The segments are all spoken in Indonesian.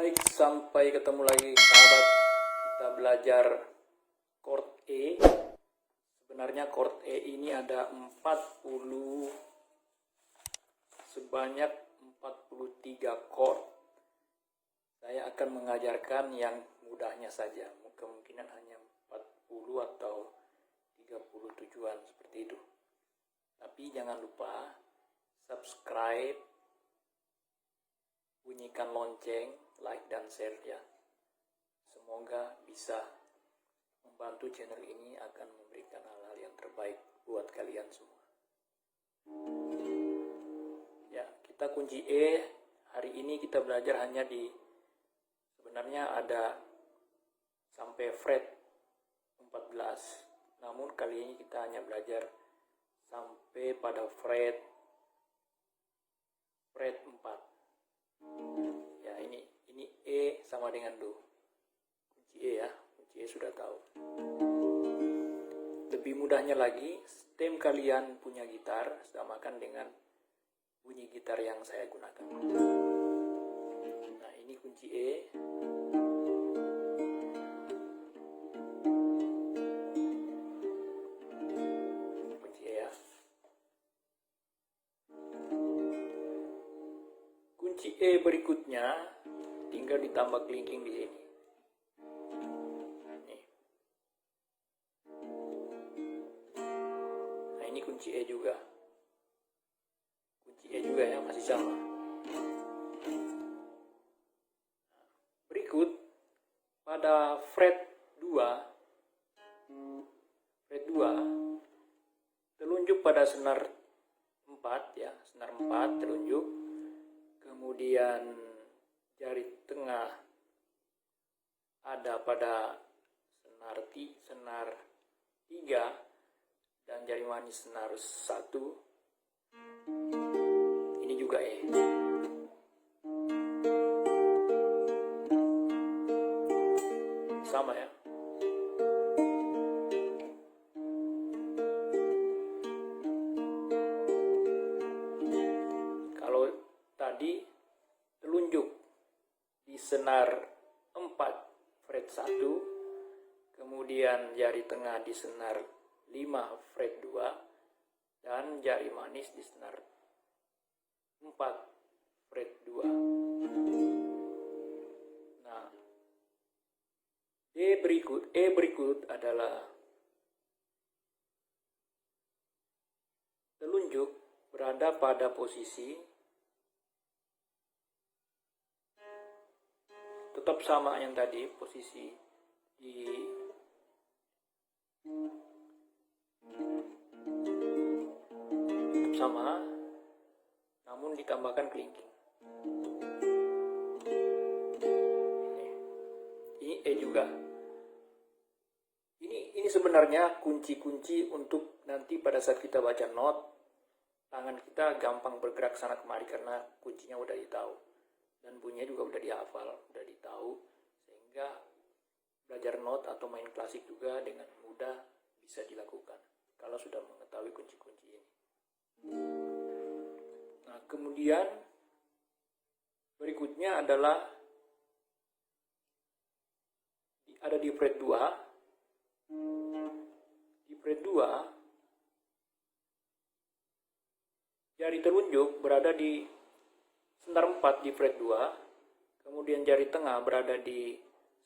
Baik, sampai ketemu lagi sahabat. Kita belajar chord E. Sebenarnya chord E ini ada sebanyak 43 chord. Saya akan mengajarkan yang mudahnya saja. Kemungkinan hanya 40 atau 37-an seperti itu. Tapi jangan lupa subscribe, bunyikan lonceng, like dan share ya. Semoga bisa membantu channel ini akan memberikan hal-hal yang terbaik buat kalian semua. Ya, kita kunci E. Hari ini kita belajar hanya sebenarnya ada sampai fret 14. Namun kali ini kita hanya belajar sampai pada fret 4. Ya, ini E sama dengan Do. Kunci E ya, kunci E sudah tahu. Lebih mudahnya lagi, stem kalian punya gitar samakan dengan bunyi gitar yang saya gunakan. Nah, ini kunci E. Kunci E ya. Kunci E berikutnya tinggal ditambah kelingking di sini. Nih. Nah, ini kunci E juga. Kunci E juga ya, masih sama. Berikut pada fret 2 telunjuk pada senar 4 ya, senar 4 telunjuk. Kemudian jari tengah ada pada senar 3 dan jari manis senar 1. Ini juga E. Sama ya. Kalau tadi telunjuk di senar 4 fret 1, kemudian jari tengah di senar 5 fret 2, dan jari manis di senar 4 fret 2. Nah, E berikut adalah telunjuk berada pada posisi tetap sama yang tadi, posisi tetap sama, namun ditambahkan kelingking. Ini E juga. Ini sebenarnya kunci-kunci untuk nanti pada saat kita baca not, tangan kita gampang bergerak sana kemari karena kuncinya udah ditahu. Dan bunyinya juga udah dihafal, udah ditahu, sehingga belajar not atau main klasik juga dengan mudah bisa dilakukan kalau sudah mengetahui kunci-kunci ini. Nah, kemudian berikutnya adalah ada di fret 2. Di fret 2 jari telunjuk berada di senar 4 di fret 2, kemudian jari tengah berada di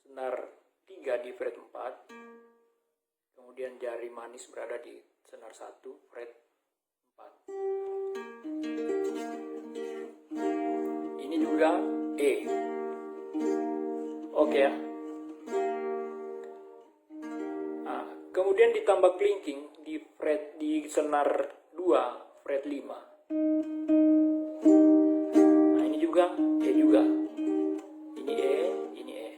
senar 3 di fret 4, kemudian jari manis berada di senar 1 fret 4. Ini juga E. Oke ya. Nah, kemudian ditambah kelingking di senar 2 fret 5. Juga E juga. Ini E, ini E.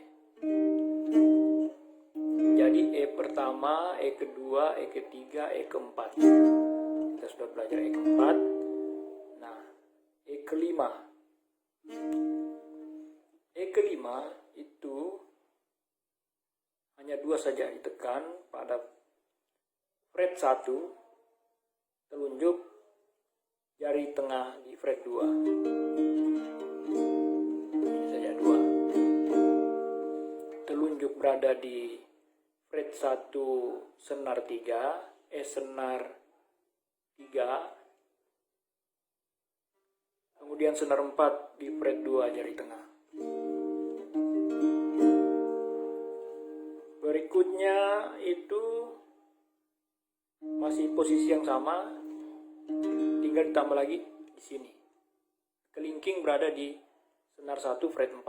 Jadi E pertama, E kedua, E ketiga, E keempat. Kita sudah belajar E keempat. Nah, E kelima. E kelima itu hanya 2 saja ditekan pada fret 1, telunjuk jari tengah di fret 2. Ini saja 2. telunjuk berada di fret 1 senar 3, senar 3, kemudian senar 4 di fret 2 jari tengah. Berikutnya itu masih posisi yang sama, tinggal ditambah lagi di sini. Kelingking berada di senar 1 fret 4.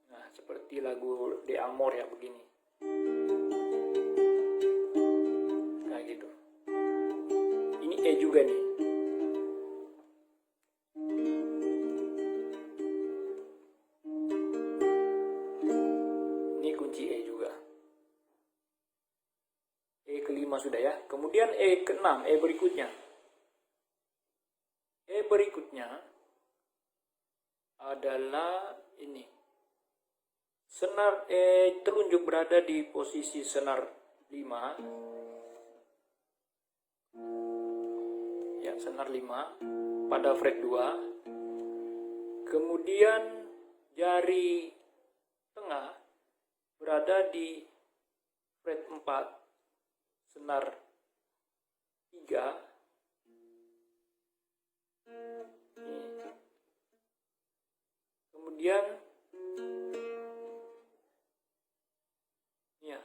Nah, seperti lagu De Amor ya, begini. Kayak gitu. Ini E juga nih. Ini kunci E juga. E kelima sudah ya. Kemudian E keenam, E berikutnya. E berikutnya adalah ini. Senar telunjuk berada di posisi senar 5. Ya, senar 5 pada fret 2. Kemudian jari tengah berada di fret 4 senar 3. Kemudian ya,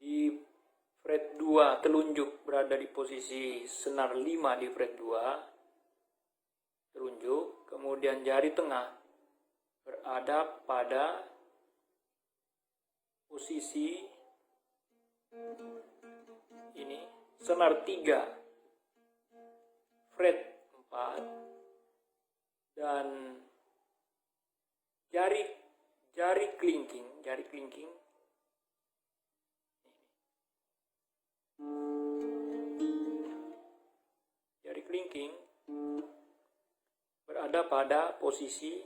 di fret 2 telunjuk berada di posisi senar 5 di fret 2 telunjuk, kemudian jari tengah berada pada posisi ini senar 3 fret 4, dan jari kelingking berada pada posisi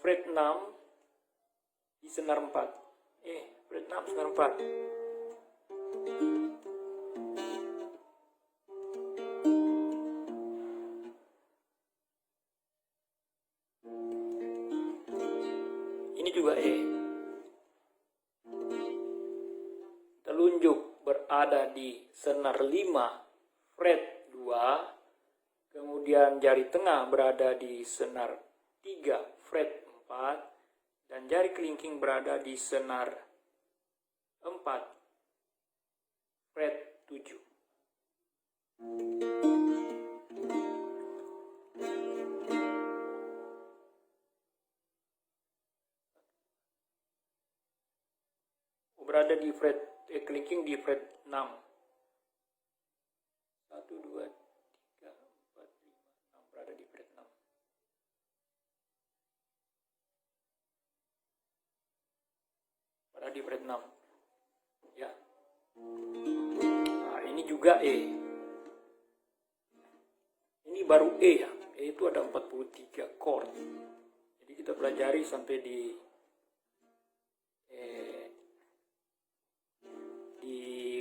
fret 6 di senar 4. Fret 6 senar 4. Ini juga E. Telunjuk berada di senar 5 fret 2, kemudian jari tengah berada di senar 3 fret 4, dan jari kelingking berada di senar 4 fret 7. Berada di fret kelingking di fret 6. 1, 2, 3, 4, 5, 6 berada di fret 6. Berada di fret 6. Ya. Nah, ini juga E. Ini baru E ya. E itu ada 43 chord. Jadi kita pelajari sampai di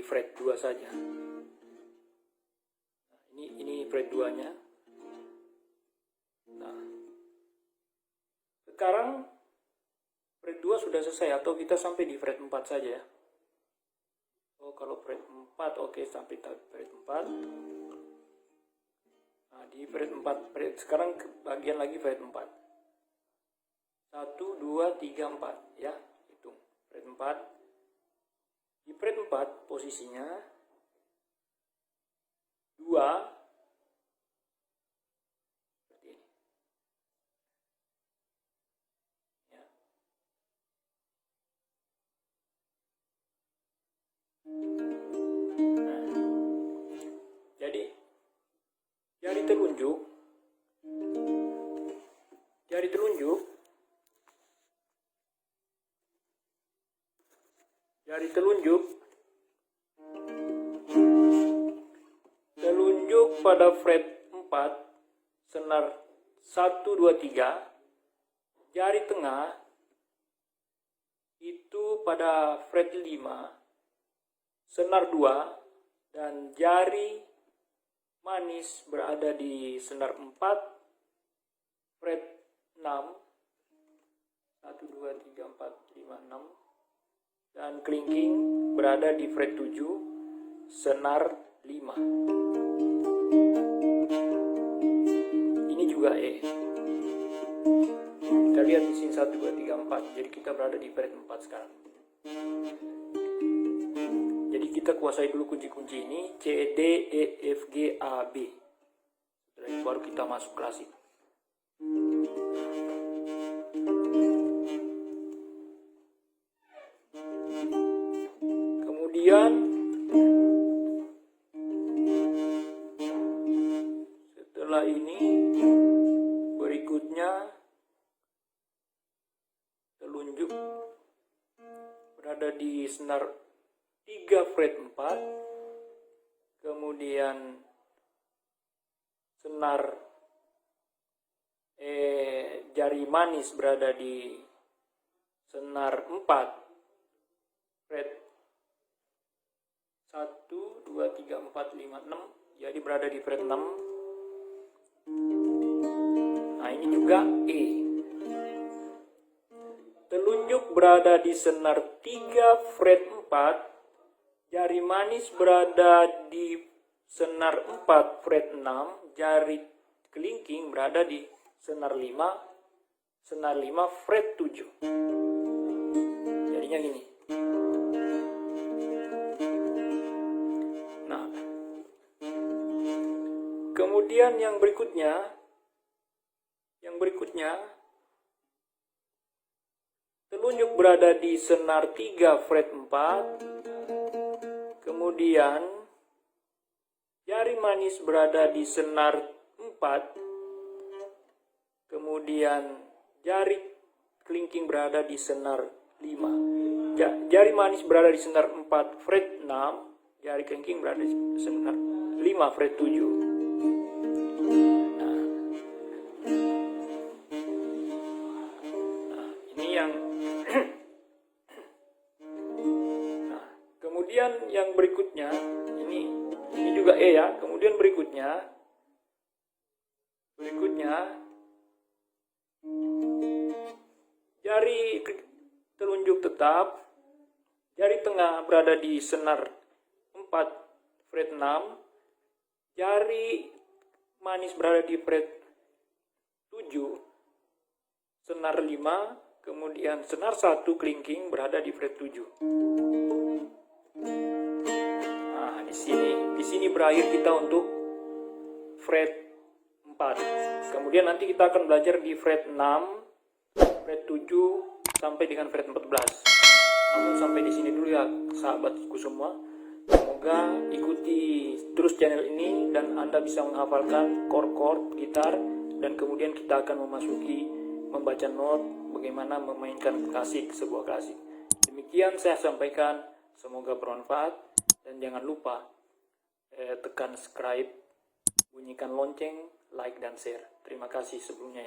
fret 2 saja. Nah, ini fret 2-nya. Nah, sekarang fret 2 sudah selesai, atau kita sampai di fret 4 saja ya. Kalau fret 4, oke, sampai fret 4. Nah, di fret 4, sekarang bagian lagi fret 4. 1, 2, 3, 4 ya. Hitung. Fret 4. Di fret 4 posisinya 2 seperti ini. Ya. Nah, jadi jari telunjuk telunjuk pada fret 4 senar 1, 2, 3, jari tengah itu pada fret 5 senar 2, dan jari manis berada di senar 4, fret 6, 1, 2, 3, 4, 5, 6, dan kelingking berada di fret 7, senar 5. Ini juga E. Kita lihat di sini 1, 2, 3, 4. Jadi kita berada di fret 4 sekarang. Jadi kita kuasai dulu kunci-kunci ini, C, D, E, F, G, A, B. Setelah itu baru kita masuk klasik. Kemudian setelah ini berikutnya telunjuk berada di senar 3 fret 4, kemudian senar jari manis berada di senar 4 fret 1, 2, 3, 4, 5, 6, jadi berada di fret 6. Nah ini juga E. Telunjuk berada di senar 3 fret 4, jari manis berada di senar 4 fret 6, jari kelingking berada di senar 5 fret 7. Jadinya gini. Nah, kemudian yang berikutnya telunjuk berada di senar 3 fret 4, kemudian jari manis berada di senar 4, kemudian jari kelingking berada di senar 5. Jari manis berada di senar 4 fret 6, jari kelingking berada di senar 5 fret 7. Kemudian yang berikutnya ini juga E ya. Kemudian berikutnya jari telunjuk tetap, jari tengah berada di senar 4 fret 6, jari manis berada di fret 7, senar 5, kemudian senar 1 kelingking berada di fret 7. Nah, di sini berakhir kita untuk fret 4. Kemudian nanti kita akan belajar di fret 6, fret 7 sampai dengan fret 14. Namun sampai di sini dulu ya sahabatku semua. Semoga ikuti terus channel ini dan Anda bisa menghafalkan chord gitar, dan kemudian kita akan membaca not bagaimana memainkan sebuah klasik. Demikian saya sampaikan, semoga bermanfaat, dan jangan lupa tekan subscribe, bunyikan lonceng, like dan share. Terima kasih sebelumnya.